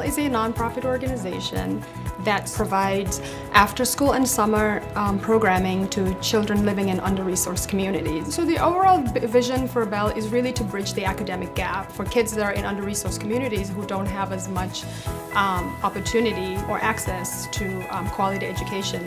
Bell is a nonprofit organization that provides after-school and summer programming to children living in under-resourced communities. So the overall vision for Bell is really to bridge the academic gap for kids that are in under-resourced communities who don't have as much opportunity or access to quality education.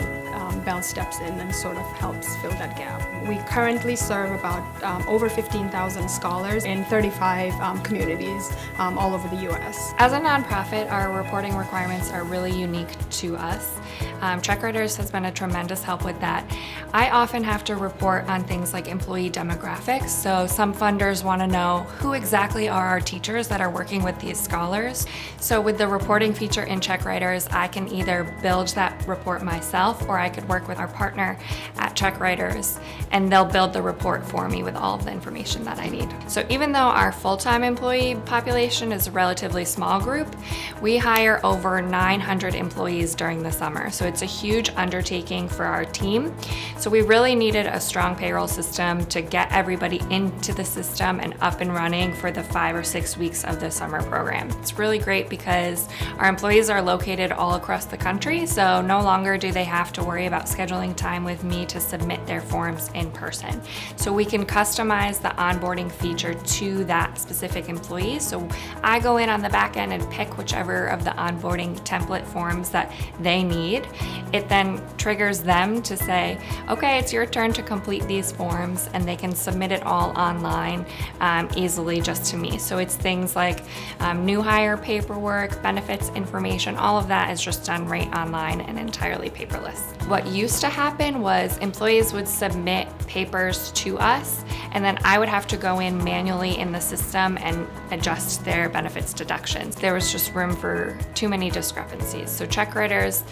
Bell steps in and sort of helps fill that gap. We currently serve about over 15,000 scholars in 35 communities all over the U.S. As a nonprofit, our reporting requirements are really unique to us. Checkwriters has been a tremendous help with that. I often have to report on things like employee demographics, so some funders want to know who exactly are our teachers that are working with these scholars. So with the reporting feature in Checkwriters, I can either build that report myself or I could work with our partner at Checkwriters and they'll build the report for me with all of the information that I need. So even though our full-time employee population is a relatively small group, we hire over 900 employees during the summer. So it's a huge undertaking for our team. So we really needed a strong payroll system to get everybody into the system and up and running for the 5 or 6 weeks of the summer program. It's really great because our employees are located all across the country, so no longer do they have to worry about scheduling time with me to submit their forms in person. So we can customize the onboarding feature to that specific employee. So I go in on the back end and pick whichever of the onboarding template forms that they need. It then triggers them to say, okay, it's your turn to complete these forms, and they can submit it all online easily just to me. So it's things like new hire paperwork, benefits information, all of that is just done right online and entirely paperless. What used to happen was employees would submit papers to us, and then I would have to go in manually in the system and adjust their benefits deductions. There was just room for too many discrepancies. So Checkwriters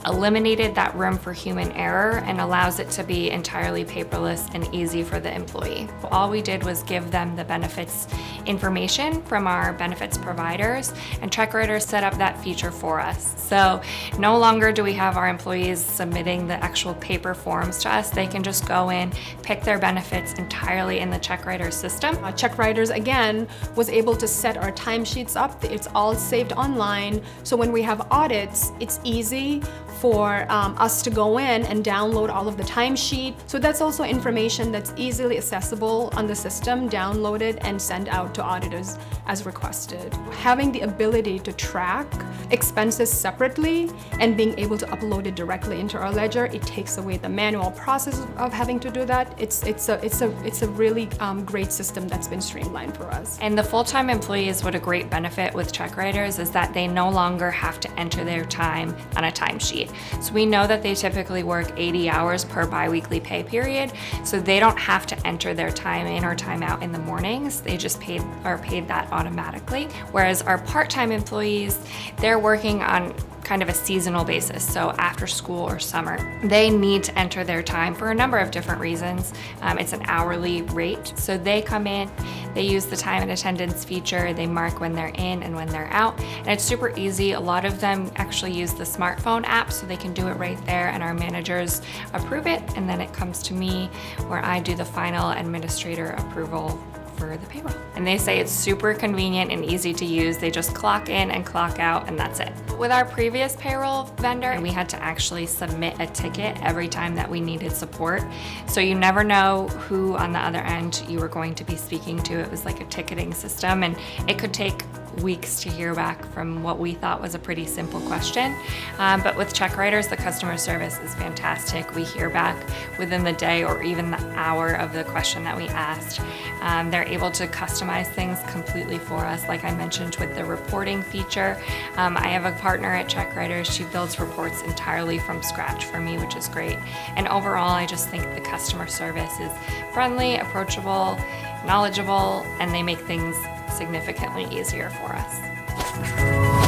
eliminated that room for human error and allows it to be entirely paperless and easy for the employee. All we did was give them the benefits information from our benefits providers, and Checkwriters set up that feature for us. So no longer do we have our employees submitting the actual paper forms to us. They can just go in, pick their benefits entirely in the Checkwriters system. Checkwriters, again, was able to set our timesheets up. It's all saved online. So when we have audits, it's easy for us to go in and download all of the timesheet. So that's also information that's easily accessible on the system, downloaded and sent out to auditors as requested. Having the ability to track expenses separately and being able to upload it directly into our ledger, it takes away the manual process of having to do that. It's a really great system that's been streamlined for us. And the full-time employees, what a great benefit with Checkwriters is that they no longer have to enter their time on a timesheet. So we know that they typically work 80 hours per biweekly pay period, so they don't have to enter their time in or time out in the mornings. They just are paid that automatically. Whereas our part-time employees, they're working on kind of a seasonal basis, so after school or summer. They need to enter their time for a number of different reasons. It's an hourly rate, so they come in, they use the time and attendance feature, they mark when they're in and when they're out, and it's super easy. A lot of them actually use the smartphone app, so they can do it right there, and our managers approve it, and then it comes to me where I do the final administrator approval for the payroll. And they say it's super convenient and easy to use. They just clock in and clock out, and that's it. With our previous payroll vendor, we had to actually submit a ticket every time that we needed support. So you never know who on the other end you were going to be speaking to. It was like a ticketing system, and it could take weeks to hear back from what we thought was a pretty simple question. But with Checkwriters, the customer service is fantastic. We hear back within the day or even the hour of the question that we asked. They're able to customize things completely for us, like I mentioned with the reporting feature. I have a partner at Checkwriters. She builds reports entirely from scratch for me, which is great. And overall, I just think the customer service is friendly, approachable, knowledgeable, and they make things significantly easier for us.